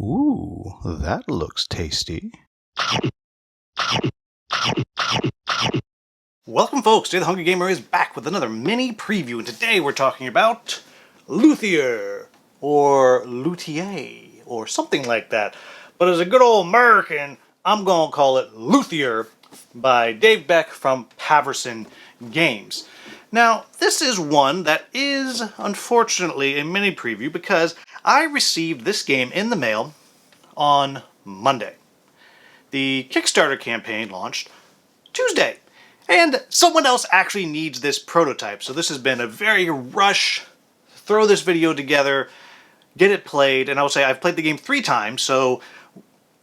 Ooh, that looks tasty. Welcome folks, today the Hungry Gamer is back with another mini preview, and today we're talking about Luthier, or Luthier, or something like that. But as a good old American, I'm gonna call it Luthier by Dave Beck from Paverson Games. Now, this is one that is, unfortunately, a mini preview because I received this game in the mail on Monday. The Kickstarter campaign launched Tuesday, and someone else actually needs this prototype, so this has been a very rush, throw this video together, get it played, and I will say I've played the game 3 times, so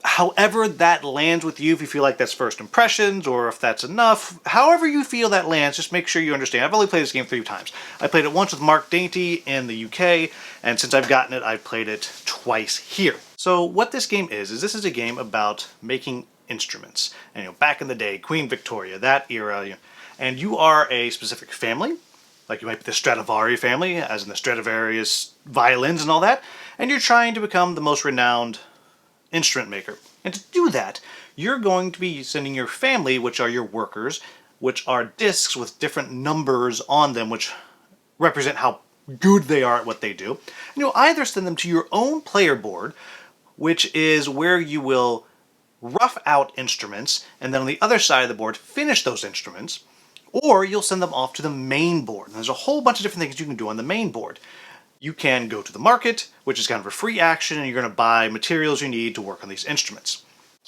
however that lands with you, if you feel like that's first impressions or if that's enough, however you feel that lands, just make sure you understand. I've only played this game 3 times. I played it once with Mark Dainty in the UK, and since I've gotten it, I've played it twice here. So what this game is this is a game about making instruments. And back in the day, Queen Victoria, that era, and you are a specific family, like you might be the Stradivari family, as in the Stradivarius violins and all that, and you're trying to become the most renowned instrument maker. And to do that, you're going to be sending your family, which are your workers, which are discs with different numbers on them, which represent how good they are at what they do. And you'll either send them to your own player board, which is where you will rough out instruments, and then on the other side of the board, finish those instruments, or you'll send them off to the main board. And there's a whole bunch of different things you can do on the main board. You can go to the market, which is kind of a free action, and you're going to buy materials you need to work on these instruments.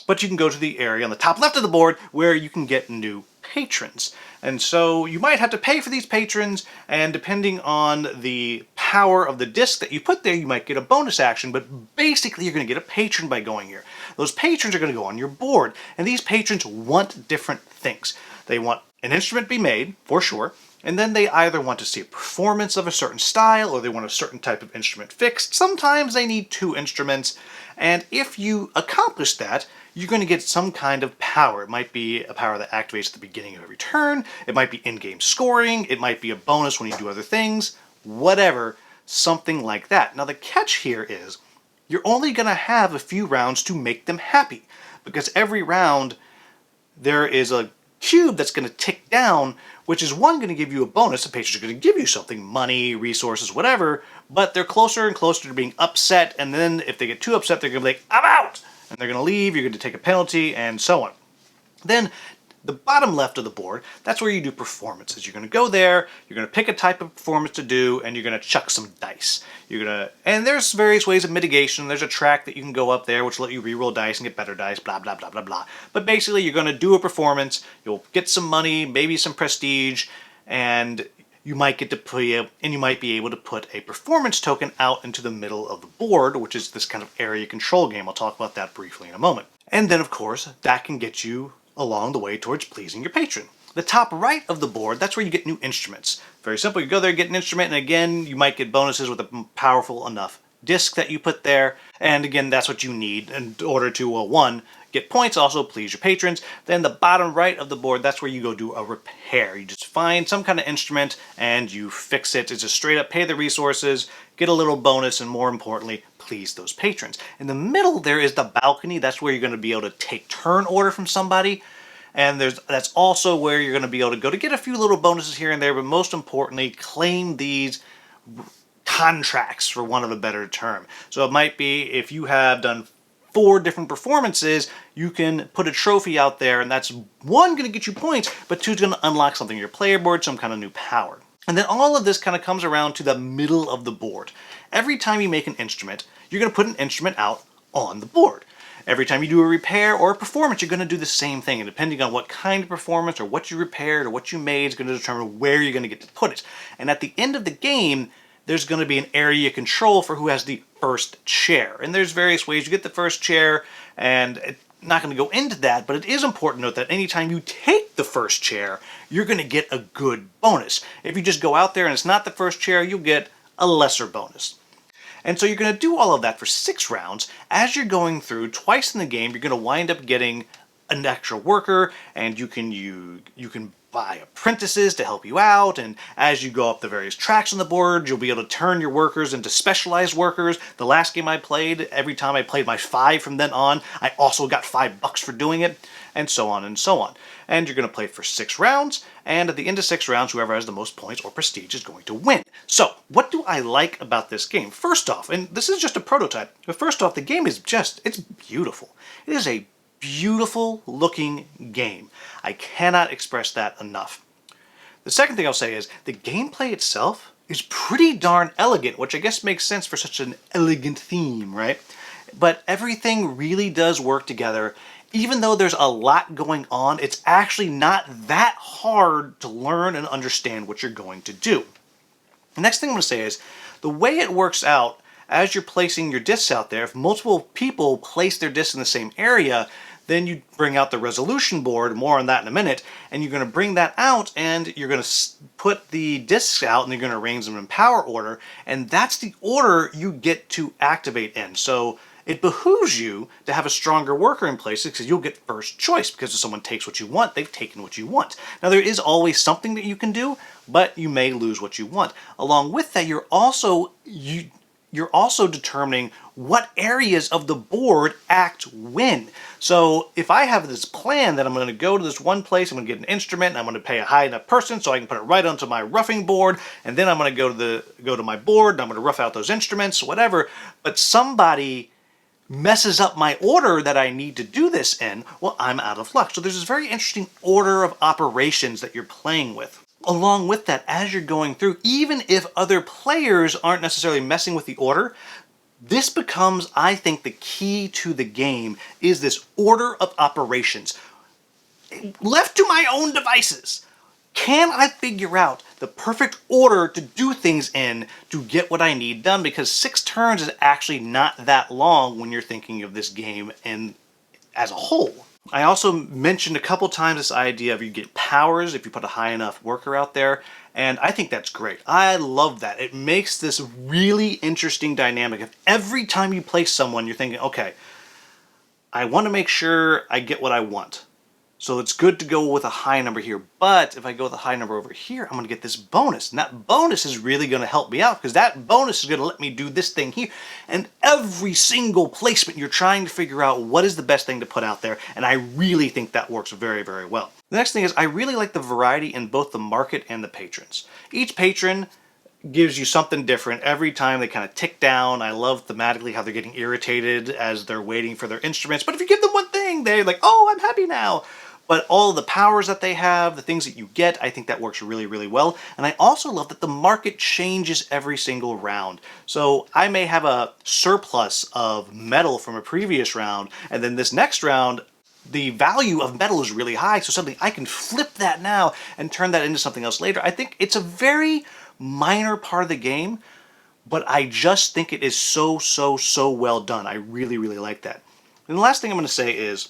But you can go to the area on the top left of the board where you can get new patrons. And so you might have to pay for these patrons, and depending on the power of the disc that you put there, you might get a bonus action, but basically you're going to get a patron by going here. Those patrons are going to go on your board, and these patrons want different things. They want an instrument to be made, for sure, and then they either want to see a performance of a certain style, or they want a certain type of instrument fixed. Sometimes they need 2 instruments, and if you accomplish that, you're going to get some kind of power. It might be a power that activates at the beginning of every turn, it might be in-game scoring, it might be a bonus when you do other things, whatever, something like that. Now the catch here is, you're only going to have a few rounds to make them happy, because every round there is a cube that's going to tick down, which is one going to give you a bonus. The patrons are going to give you something, money, resources, whatever, but they're closer and closer to being upset, and then if they get too upset, they're going to be like, I'm out! And they're going to leave, you're going to take a penalty, and so on. Then, the bottom left of the board, that's where you do performances. You're going to go there, you're going to pick a type of performance to do, and you're going to chuck some dice. And there's various ways of mitigation. There's a track that you can go up there which will let you reroll dice and get better dice, blah, blah, blah, blah, blah. But basically, you're going to do a performance, you'll get some money, maybe some prestige, and you might get to play, and you might be able to put a performance token out into the middle of the board, which is this kind of area control game. I'll talk about that briefly in a moment. And then, of course, that can get you along the way towards pleasing your patron. The top right of the board, that's where you get new instruments. Very simple, you go there, get an instrument, and again, you might get bonuses with a powerful enough disc that you put there, and again, that's what you need in order to, one, get points, also please your patrons. Then the bottom right of the board, that's where you go do a repair. You just find some kind of instrument and you fix it. It's just straight up pay the resources, get a little bonus, and more importantly, please those patrons. In the middle there is the balcony. That's where you're going to be able to take turn order from somebody. And that's also where you're going to be able to go to get a few little bonuses here and there, but most importantly, claim these contracts, for want of a better term. So it might be if you have done 4 different performances, you can put a trophy out there, and that's 1 going to get you points, but 2 is going to unlock something in your player board, some kind of new power. And then all of this kind of comes around to the middle of the board. Every time you make an instrument, you're going to put an instrument out on the board. Every time you do a repair or a performance, you're going to do the same thing, and depending on what kind of performance or what you repaired or what you made is going to determine where you're going to get to put it. And at the end of the game, there's going to be an area control for who has the first chair. And there's various ways you get the first chair, and I'm not going to go into that, but it is important to note that anytime you take the first chair, you're going to get a good bonus. If you just go out there and it's not the first chair, you'll get a lesser bonus. And so you're going to do all of that for 6 rounds. As you're going through, twice in the game, you're going to wind up getting an extra worker, and you can buy apprentices to help you out, and as you go up the various tracks on the board, you'll be able to turn your workers into specialized workers. The last game I played, every time I played my 5 from then on, I also got $5 for doing it, and so on and so on. And you're going to play for 6 rounds, and at the end of 6 rounds, whoever has the most points or prestige is going to win. So, what do I like about this game? First off, and this is just a prototype, but first off, the game is it's beautiful. It is a beautiful looking game. I cannot express that enough. The second thing I'll say is the gameplay itself is pretty darn elegant, which I guess makes sense for such an elegant theme, right? But everything really does work together. Even though there's a lot going on, it's actually not that hard to learn and understand what you're going to do. The next thing I'm going to say is the way it works out as you're placing your discs out there, if multiple people place their discs in the same area, then you bring out the resolution board, more on that in a minute, and you're going to bring that out and you're going to put the discs out and you're going to arrange them in power order, and that's the order you get to activate in. So it behooves you to have a stronger worker in place because you'll get first choice, because if someone takes what you want, they've taken what you want. Now there is always something that you can do, but you may lose what you want. Along with that, you're also determining what areas of the board act when. So if I have this plan that I'm going to go to this one place, I'm going to get an instrument, and I'm going to pay a high enough person so I can put it right onto my roughing board, and then I'm going to go to my board, and I'm going to rough out those instruments, whatever. But somebody messes up my order that I need to do this in, well, I'm out of luck. So there's this very interesting order of operations that you're playing with. Along with that, as you're going through, even if other players aren't necessarily messing with the order, this becomes, I think, the key to the game is this order of operations. Left to my own devices, can I figure out the perfect order to do things in to get what I need done? Because 6 turns is actually not that long when you're thinking of this game as a whole. I also mentioned a couple times this idea of you get powers if you put a high enough worker out there, and I think that's great. I love that. It makes this really interesting dynamic. If every time you place someone, you're thinking, okay, I want to make sure I get what I want. So it's good to go with a high number here, but if I go with a high number over here, I'm going to get this bonus. And that bonus is really going to help me out because that bonus is going to let me do this thing here. And every single placement, you're trying to figure out what is the best thing to put out there. And I really think that works very, very well. The next thing is I really like the variety in both the market and the patrons. Each patron gives you something different every time they kind of tick down. I love thematically how they're getting irritated as they're waiting for their instruments. But if you give them one thing, they're like, oh, I'm happy now. But all the powers that they have, the things that you get, I think that works really, really well. And I also love that the market changes every single round. So I may have a surplus of metal from a previous round, and then this next round, the value of metal is really high, so suddenly I can flip that now and turn that into something else later. I think it's a very minor part of the game, but I just think it is so well done. I really, really like that. And the last thing I'm going to say is,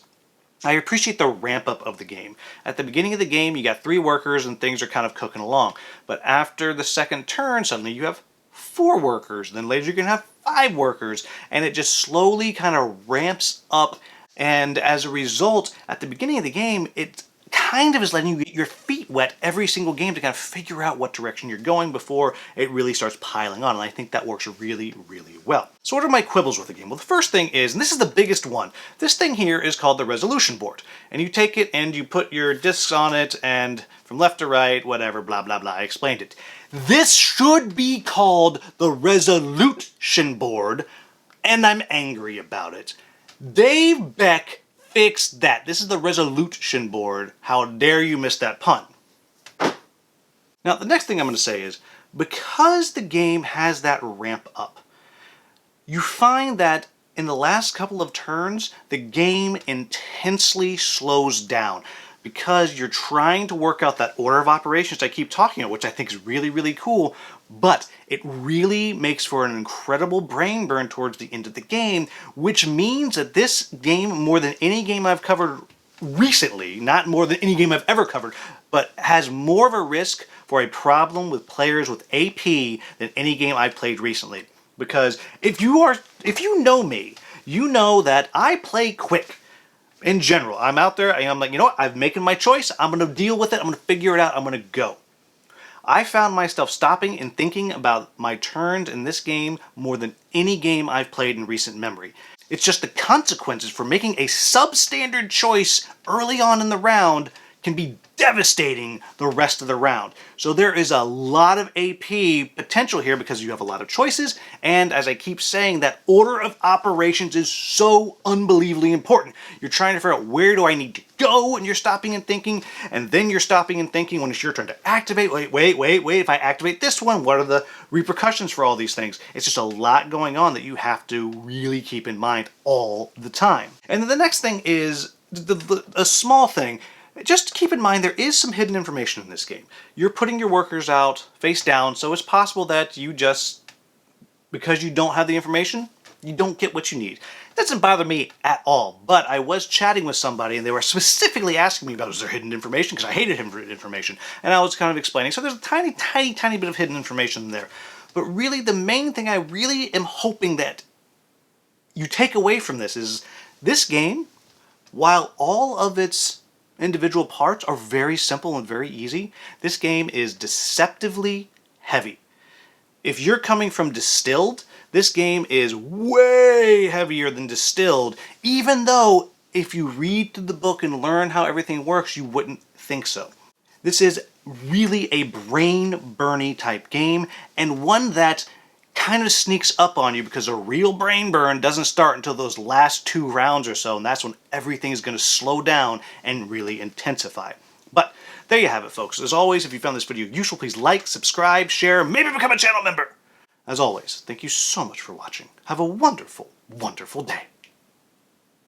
I appreciate the ramp up of the game. At the beginning of the game, you got 3 workers and things are kind of cooking along. But after the second turn, suddenly you have 4 workers. Then later you can have 5 workers. And it just slowly kind of ramps up. And as a result, at the beginning of the game, it kind of is letting you get your feet wet every single game to kind of figure out what direction you're going before it really starts piling on. And I think that works really, really well. So what are my quibbles with the game? Well, the first thing is, and this is the biggest one, this thing here is called the resolution board. And you take it and you put your discs on it and from left to right, whatever, blah, blah, blah. I explained it. This should be called the resolution board, and I'm angry about it. Dave Beck fixed that. This is the resolution board. How dare you miss that pun? Now, the next thing I'm going to say is, because the game has that ramp up, you find that in the last couple of turns, the game intensely slows down because you're trying to work out that order of operations I keep talking about, which I think is really, really cool, but it really makes for an incredible brain burn towards the end of the game, which means that this game, more than any game I've covered recently, not more than any game I've ever covered, but has more of a risk for a problem with players with AP than any game I've played recently. Because if you know me, you know that I play quick. in general. I'm out there and I'm like, you know what? I've making my choice. I'm going to deal with it. I'm going to figure it out. I'm going to go. I found myself stopping and thinking about my turns in this game more than any game I've played in recent memory. It's just the consequences for making a substandard choice early on in the round can be devastating the rest of the round. So there is a lot of AP potential here because you have a lot of choices, and as I keep saying, that order of operations is so unbelievably important. You're trying to figure out where do I need to go, and you're stopping and thinking, and then you're stopping and thinking when it's your turn to activate. Wait, if I activate this one, what are the repercussions for all these things? It's just a lot going on that you have to really keep in mind all the time. And then the next thing is a small thing. Just keep in mind there is some hidden information in this game. You're putting your workers out face down, so it's possible that you just, because you don't have the information, you don't get what you need. That doesn't bother me at all, but I was chatting with somebody and they were specifically asking me about, is there hidden information? Because I hated hidden information. And I was kind of explaining. So there's a tiny bit of hidden information in there. But really the main thing I really am hoping that you take away from this is this game, while all of its individual parts are very simple and very easy, this game is deceptively heavy. If you're coming from Distilled, this game is way heavier than Distilled, even though if you read through the book and learn how everything works, you wouldn't think so. This is really a brain-burny type game, and one that kind of sneaks up on you because a real brain burn doesn't start until those last 2 rounds or so, and that's when everything's going to slow down and really intensify. But there you have it, folks. As always, if you found this video useful, please like, subscribe, share, maybe become a channel member. As always, thank you so much for watching. Have a wonderful, wonderful day.